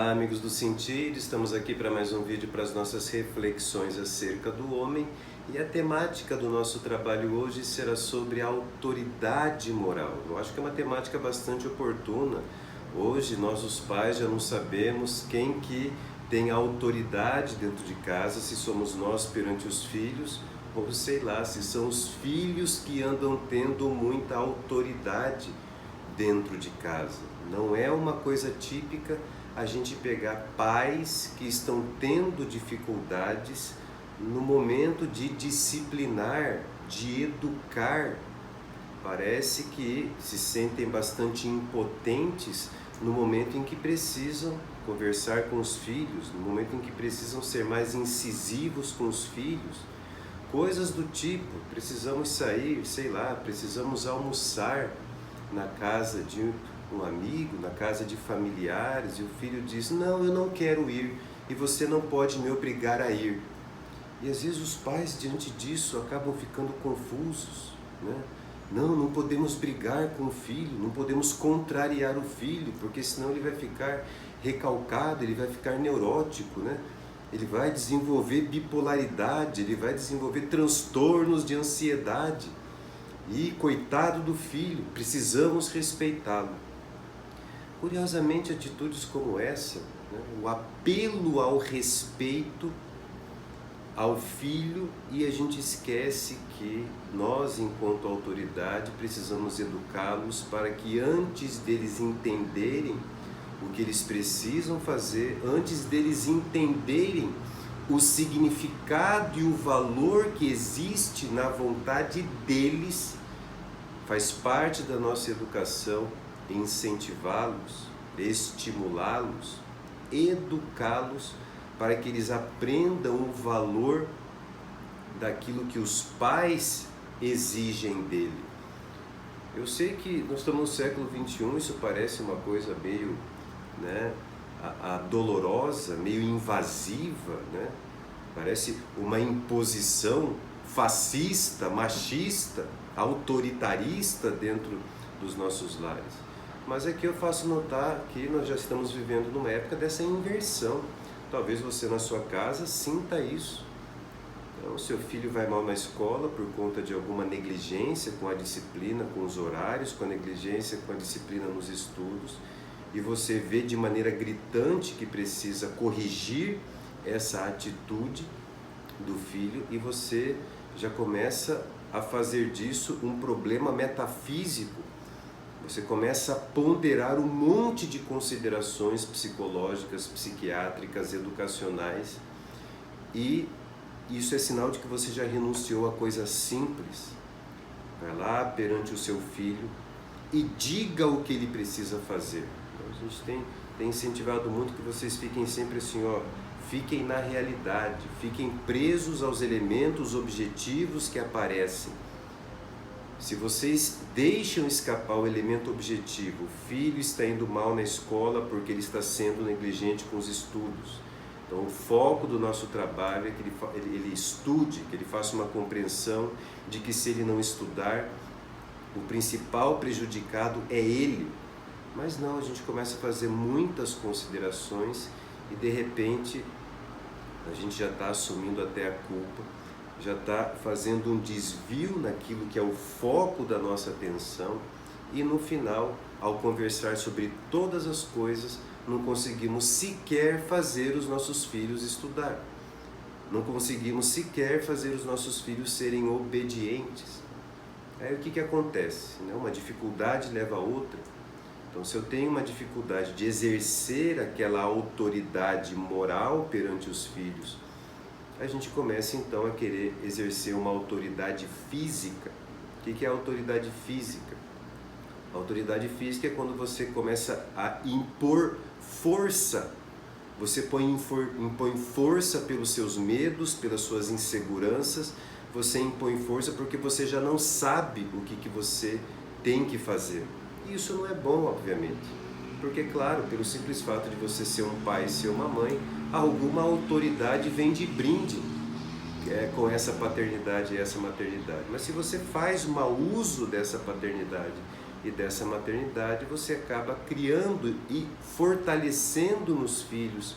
Olá, amigos do Sentir, estamos aqui para mais um vídeo para as nossas reflexões acerca do homem, e a temática do nosso trabalho hoje será sobre a autoridade moral. Eu acho que é uma temática bastante oportuna. Hoje nós os pais já não sabemos quem que tem a autoridade dentro de casa, se somos nós perante os filhos, ou sei lá, se são os filhos que andam tendo muita autoridade dentro de casa. Não é uma coisa típica a gente pegar pais que estão tendo dificuldades no momento de disciplinar, de educar. Parece que se sentem bastante impotentes no momento em que precisam conversar com os filhos, no momento em que precisam ser mais incisivos com os filhos. Coisas do tipo, precisamos sair, sei lá, precisamos almoçar na casa de um amigo, na casa de familiares, e o filho diz: não, eu não quero ir, e você não pode me obrigar a ir. E às vezes os pais, diante disso, acabam ficando confusos, né? Não podemos brigar com o filho, não podemos contrariar o filho, porque senão ele vai ficar recalcado, ele vai ficar neurótico, né? Ele vai desenvolver bipolaridade, ele vai desenvolver transtornos de ansiedade. E coitado do filho, precisamos respeitá-lo. Curiosamente, atitudes como essa, né, o apelo ao respeito ao filho, e a gente esquece que nós, enquanto autoridade, precisamos educá-los para que antes deles entenderem o que eles precisam fazer, antes deles entenderem o significado e o valor que existe na vontade deles, faz parte da nossa educação incentivá-los, estimulá-los, educá-los para que eles aprendam o valor daquilo que os pais exigem dele. Eu sei que nós estamos no século XXI, isso parece uma coisa meio, né, dolorosa, meio invasiva, né? Parece uma imposição fascista, machista, autoritarista dentro dos nossos lares. Mas aqui eu faço notar que nós já estamos vivendo numa época dessa inversão. Talvez você na sua casa sinta isso. Então, seu filho vai mal na escola por conta de alguma negligência com a disciplina, com os horários, com a negligência, com a disciplina nos estudos, e você vê de maneira gritante que precisa corrigir essa atitude do filho, e você já começa a fazer disso um problema metafísico. Você começa a ponderar um monte de considerações psicológicas, psiquiátricas, educacionais, e isso é sinal de que você já renunciou a coisas simples. Vai lá perante o seu filho e diga o que ele precisa fazer. Então, a gente tem incentivado muito que vocês fiquem sempre assim, fiquem na realidade, fiquem presos aos elementos objetivos que aparecem. Se vocês deixam escapar o elemento objetivo, o filho está indo mal na escola porque ele está sendo negligente com os estudos. Então o foco do nosso trabalho é que ele estude, que ele faça uma compreensão de que se ele não estudar, o principal prejudicado é ele. Mas não, a gente começa a fazer muitas considerações e de repente a gente já está assumindo até a culpa, já está fazendo um desvio naquilo que é o foco da nossa atenção, e no final, ao conversar sobre todas as coisas, não conseguimos sequer fazer os nossos filhos estudar, não conseguimos sequer fazer os nossos filhos serem obedientes. Aí o que acontece? Uma dificuldade leva a outra. Então, se eu tenho uma dificuldade de exercer aquela autoridade moral perante os filhos, a gente começa então a querer exercer uma autoridade física. O que é autoridade física? A autoridade física é quando você começa a impor força. Você impõe força pelos seus medos, pelas suas inseguranças. Você impõe força porque você já não sabe o que você tem que fazer. E isso não é bom, obviamente. Porque, claro, pelo simples fato de você ser um pai e ser uma mãe, alguma autoridade vem de brinde com essa paternidade e essa maternidade. Mas se você faz mau uso dessa paternidade E dessa maternidade você acaba criando e fortalecendo nos filhos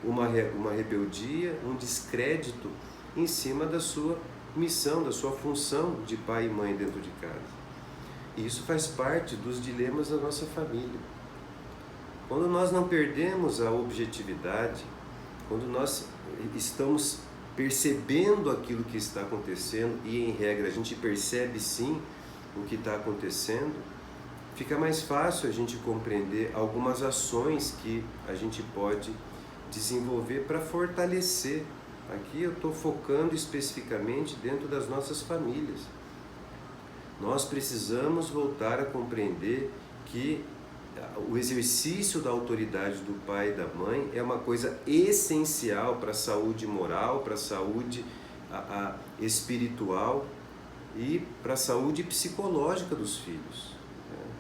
uma rebeldia, um descrédito em cima da sua missão, da sua função de pai e mãe dentro de casa. E isso faz parte dos dilemas da nossa família. Quando nós não perdemos a objetividade, quando nós estamos percebendo aquilo que está acontecendo, e em regra a gente percebe sim o que está acontecendo, fica mais fácil a gente compreender algumas ações que a gente pode desenvolver para fortalecer. Aqui eu estou focando especificamente dentro das nossas famílias. Nós precisamos voltar a compreender que o exercício da autoridade do pai e da mãe é uma coisa essencial para a saúde moral, para a saúde espiritual e para a saúde psicológica dos filhos.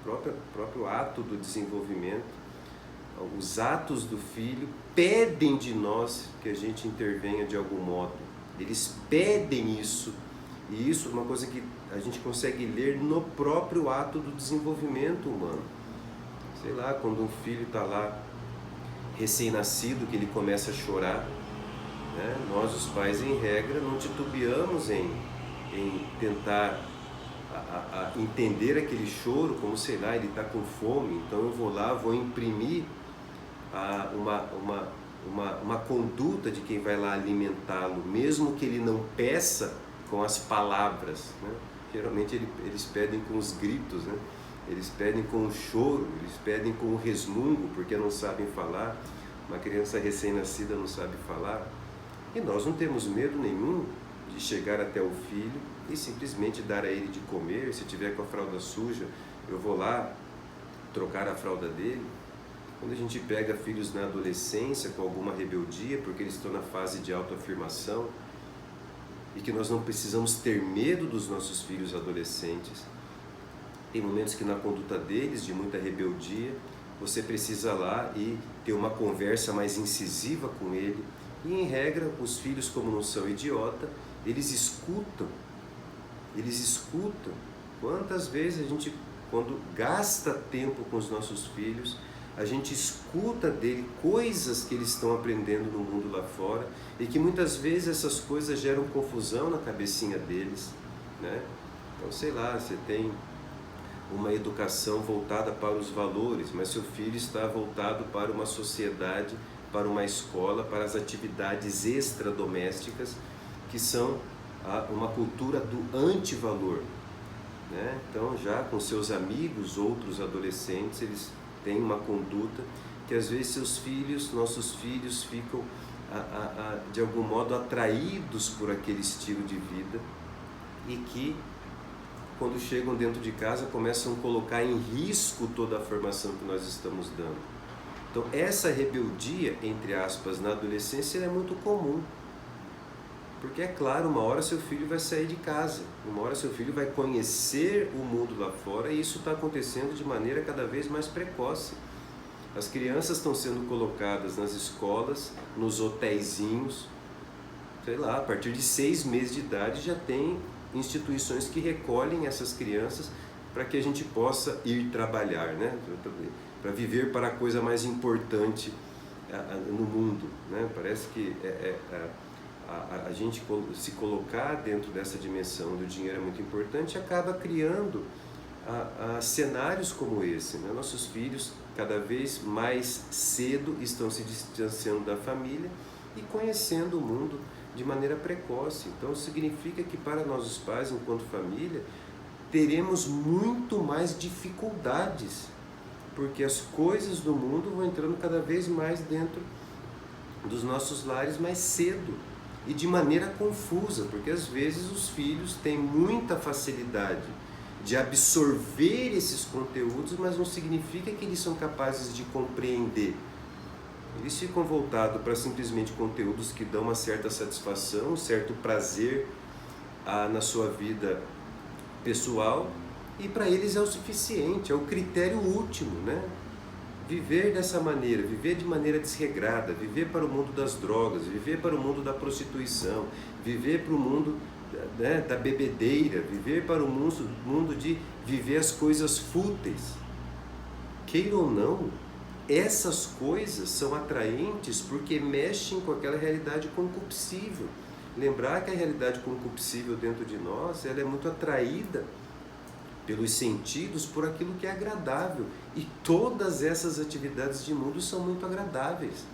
O próprio ato do desenvolvimento, os atos do filho pedem de nós que a gente intervenha de algum modo. Eles pedem isso, e isso é uma coisa que a gente consegue ler no próprio ato do desenvolvimento humano. Sei lá, quando um filho está lá recém-nascido, que ele começa a chorar, né? Nós, os pais, em regra, não titubeamos em tentar entender aquele choro, como, sei lá, ele está com fome, então eu vou lá, vou imprimir uma conduta de quem vai lá alimentá-lo, mesmo que ele não peça com as palavras, né? Geralmente eles pedem com os gritos, né? Eles pedem com o choro, eles pedem com o resmungo, porque não sabem falar. Uma criança recém-nascida não sabe falar. E nós não temos medo nenhum de chegar até o filho e simplesmente dar a ele de comer. Se tiver com a fralda suja, eu vou lá trocar a fralda dele. Quando a gente pega filhos na adolescência com alguma rebeldia, porque eles estão na fase de autoafirmação, e que nós não precisamos ter medo dos nossos filhos adolescentes. Tem momentos que na conduta deles, de muita rebeldia, você precisa lá e ter uma conversa mais incisiva com ele. E em regra, os filhos, como não são idiota, eles escutam. Quantas vezes a gente, quando gasta tempo com os nossos filhos, a gente escuta dele coisas que eles estão aprendendo no mundo lá fora, e que muitas vezes essas coisas geram confusão na cabecinha deles, né? Então, sei lá, você tem uma educação voltada para os valores, mas seu filho está voltado para uma sociedade, para uma escola, para as atividades extradomésticas, que são uma cultura do antivalor, né? Então, já com seus amigos, outros adolescentes, eles têm uma conduta que às vezes nossos filhos ficam de algum modo atraídos por aquele estilo de vida, e que quando chegam dentro de casa começam a colocar em risco toda a formação que nós estamos dando. Então essa rebeldia, entre aspas, na adolescência é muito comum, porque é claro, uma hora seu filho vai sair de casa, uma hora seu filho vai conhecer o mundo lá fora, e isso está acontecendo de maneira cada vez mais precoce. As crianças estão sendo colocadas nas escolas, nos hotéisinhos, sei lá, a partir de 6 meses de idade já tem instituições que recolhem essas crianças para que a gente possa ir trabalhar, né? Para viver para a coisa mais importante no mundo, né? Parece que a gente se colocar dentro dessa dimensão onde o dinheiro é muito importante acaba criando cenários como esse, né? Nossos filhos cada vez mais cedo estão se distanciando da família e conhecendo o mundo de maneira precoce. Então significa que para nós os pais, enquanto família, teremos muito mais dificuldades, porque as coisas do mundo vão entrando cada vez mais dentro dos nossos lares mais cedo e de maneira confusa, porque às vezes os filhos têm muita facilidade de absorver esses conteúdos, mas não significa que eles são capazes de compreender. Eles ficam voltados para simplesmente conteúdos que dão uma certa satisfação, um certo prazer na sua vida pessoal, e para eles é o suficiente, é o critério último, né? Viver dessa maneira, viver de maneira desregrada, viver para o mundo das drogas, viver para o mundo da prostituição, viver para o mundo né, da bebedeira, viver para o mundo de viver as coisas fúteis. Queira ou não, essas coisas são atraentes porque mexem com aquela realidade concupiscível. Lembrar que a realidade concupiscível dentro de nós, ela é muito atraída pelos sentidos por aquilo que é agradável. E todas essas atividades de mundo são muito agradáveis.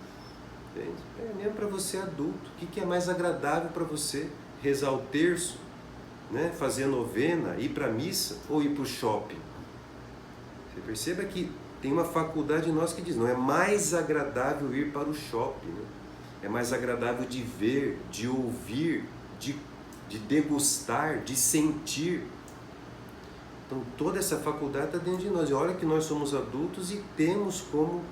Entende? É mesmo para você adulto. O que é mais agradável para você? Rezar o terço, né? Fazer a novena, ir para a missa ou ir para o shopping? Você perceba que tem uma faculdade em nós que diz, não é mais agradável ir para o shopping, né? É mais agradável de ver, de ouvir, de degustar, de sentir. Então toda essa faculdade está dentro de nós. E olha que nós somos adultos e temos como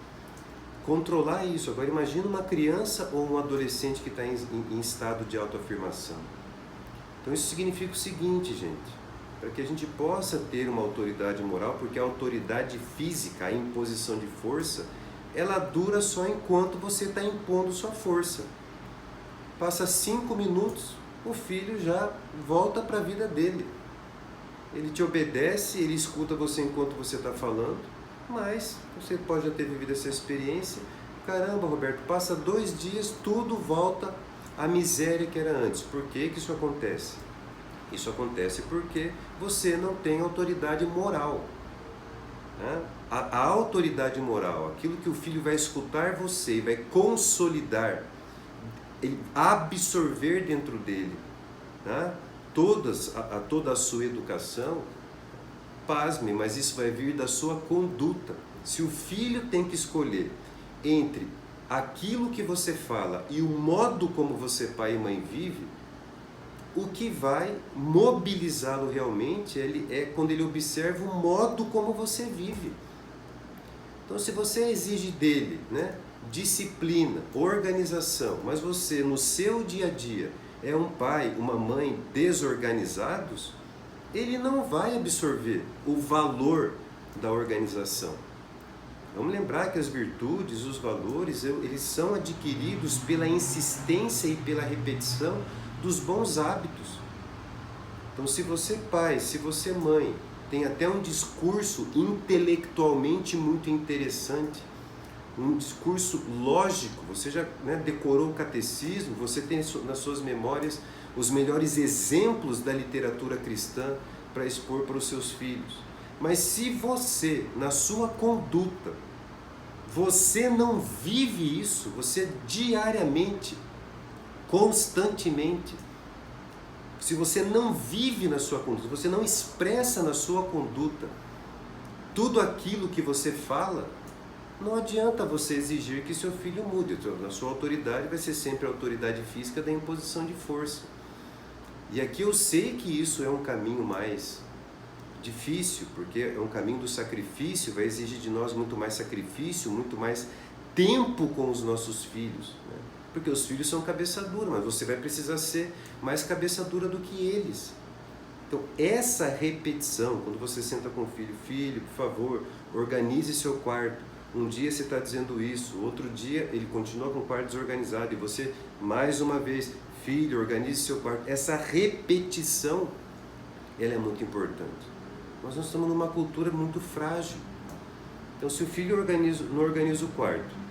controlar isso. Agora imagina uma criança ou um adolescente que está em estado de autoafirmação. Então isso significa o seguinte, gente, para que a gente possa ter uma autoridade moral, porque a autoridade física, a imposição de força, ela dura só enquanto você está impondo sua força. Passa 5 minutos, o filho já volta para a vida dele. Ele te obedece, ele escuta você enquanto você está falando, mas você pode já ter vivido essa experiência. Caramba, Roberto, passa 2 dias, tudo volta à miséria que era antes. Por que isso acontece? Isso acontece porque você não tem autoridade moral. Né? A autoridade moral, aquilo que o filho vai escutar você e vai consolidar, absorver dentro dele, né? Toda a sua educação, pasme, mas isso vai vir da sua conduta. Se o filho tem que escolher entre aquilo que você fala e o modo como você, pai e mãe, vive, o que vai mobilizá-lo realmente é quando ele observa o modo como você vive. Então, se você exige dele, né, disciplina, organização, mas você no seu dia a dia é um pai, uma mãe desorganizados, ele não vai absorver o valor da organização. Vamos lembrar que as virtudes, os valores, eles são adquiridos pela insistência e pela repetição dos bons hábitos. Então, se você pai, se você mãe, tem até um discurso intelectualmente muito interessante, um discurso lógico, você já, né, decorou o catecismo, você tem nas suas memórias os melhores exemplos da literatura cristã para expor para os seus filhos. Mas se você, na sua conduta, você não vive isso, você diariamente, constantemente, se você não vive na sua conduta, você não expressa na sua conduta tudo aquilo que você fala, não adianta você exigir que seu filho mude. A sua autoridade vai ser sempre a autoridade física da imposição de força. E aqui eu sei que isso é um caminho mais difícil, porque é um caminho do sacrifício, vai exigir de nós muito mais sacrifício, muito mais tempo com os nossos filhos, né? Porque os filhos são cabeça dura, mas você vai precisar ser mais cabeça dura do que eles. Então, essa repetição, quando você senta com o filho, filho, por favor, organize seu quarto. Um dia você está dizendo isso, outro dia ele continua com o quarto desorganizado, e você, mais uma vez, filho, organize seu quarto. Essa repetição, ela é muito importante. Nós estamos numa cultura muito frágil. Então, se o filho não organiza o quarto,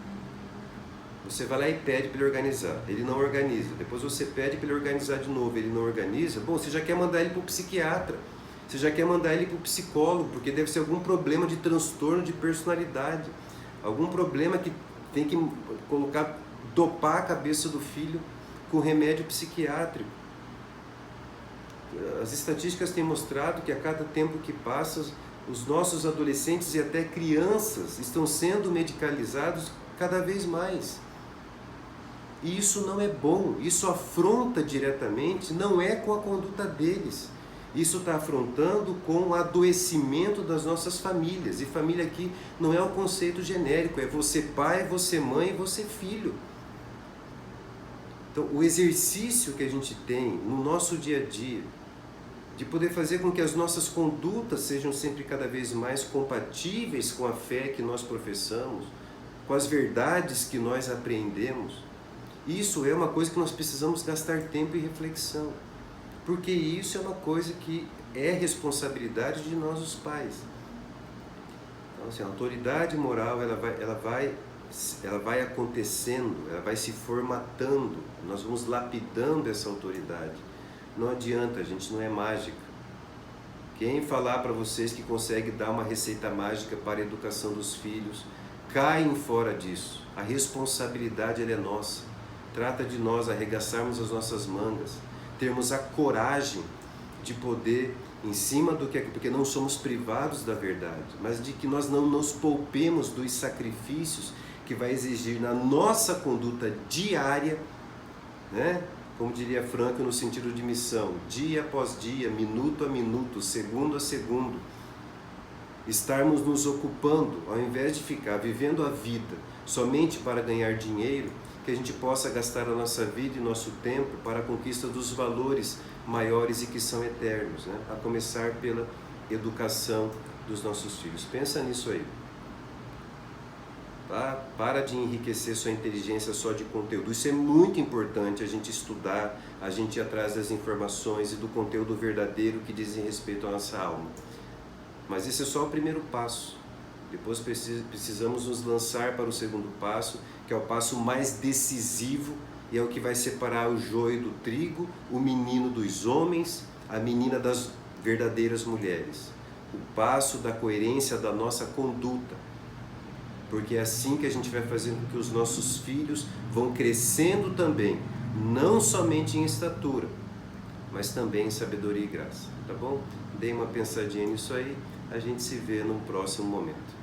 você vai lá e pede para ele organizar, ele não organiza. Depois você pede para ele organizar de novo, ele não organiza. Bom, você já quer mandar ele para o psiquiatra, você já quer mandar ele para o psicólogo, porque deve ser algum problema de transtorno de personalidade, algum problema que tem que dopar a cabeça do filho com remédio psiquiátrico. As estatísticas têm mostrado que a cada tempo que passa, os nossos adolescentes e até crianças estão sendo medicalizados cada vez mais. E isso não é bom, isso afronta diretamente, não é com a conduta deles. Isso está afrontando com o adoecimento das nossas famílias. E família aqui não é um conceito genérico, é você pai, você mãe e você filho. Então, o exercício que a gente tem no nosso dia a dia, de poder fazer com que as nossas condutas sejam sempre cada vez mais compatíveis com a fé que nós professamos, com as verdades que nós aprendemos, isso é uma coisa que nós precisamos gastar tempo e reflexão. porque isso é uma coisa que é responsabilidade de nós os pais. Então, assim, a autoridade moral ela vai acontecendo, ela vai se formatando, nós vamos lapidando essa autoridade. Não adianta, a gente não é mágica. Quem falar para vocês que consegue dar uma receita mágica para a educação dos filhos, caem fora disso. A responsabilidade ela é nossa. Trata de nós arregaçarmos as nossas mangas, termos a coragem de poder, em cima do que é, porque não somos privados da verdade, mas de que nós não nos poupemos dos sacrifícios que vai exigir na nossa conduta diária, né? Como diria Franco, no sentido de missão, dia após dia, minuto a minuto, segundo a segundo, estarmos nos ocupando, ao invés de ficar vivendo a vida somente para ganhar dinheiro, que a gente possa gastar a nossa vida e nosso tempo para a conquista dos valores maiores e que são eternos, né? A começar pela educação dos nossos filhos. Pensa nisso aí. Tá? Para de enriquecer sua inteligência só de conteúdo. Isso é muito importante, a gente estudar, a gente ir atrás das informações e do conteúdo verdadeiro que dizem respeito à nossa alma. Mas esse é só o primeiro passo. Depois precisamos nos lançar para o segundo passo, que é o passo mais decisivo e é o que vai separar o joio do trigo, o menino dos homens, a menina das verdadeiras mulheres. O passo da coerência da nossa conduta. Porque é assim que a gente vai fazendo com que os nossos filhos vão crescendo também, não somente em estatura, mas também em sabedoria e graça, tá bom? Dê uma pensadinha nisso aí, a gente se vê num próximo momento.